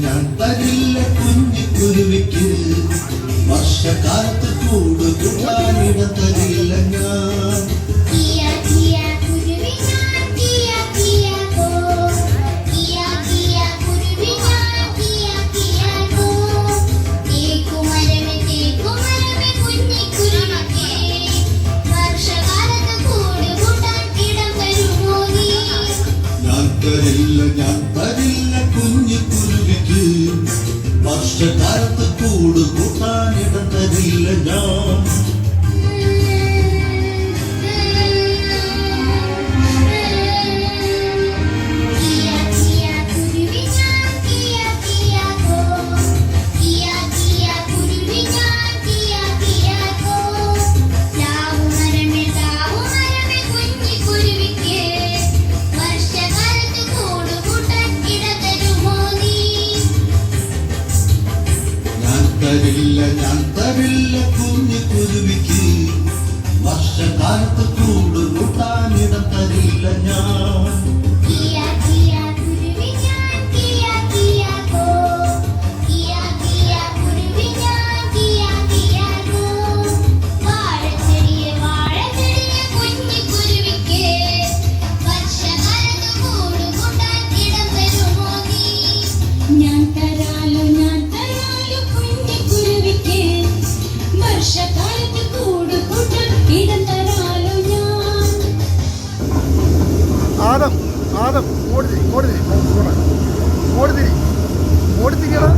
ഞാൻ തരില്ല കുഞ്ഞു കുരുവിക്ക് വർഷകാലത്ത് കൂട് കൂട്ടാനിടം തരില്ല ഞാൻ. ഞാൻ തരില്ല കുഞ്ഞു കുരുവിക്ക് വർഷകാലത്ത് കൂട് കൂട്ടാനിടം തരില്ല ഞാൻ. ഞാൻ തരില്ല കുഞ്ഞു കുരുവിക്ക് വർഷകാലത്ത് കൂട് കൂട്ടാനിടം തരില്ല ഞാൻ. ആദം ഓടി തിരി ഓടി തിരി ഓടി തിരി ഓടി തിരിയടാ.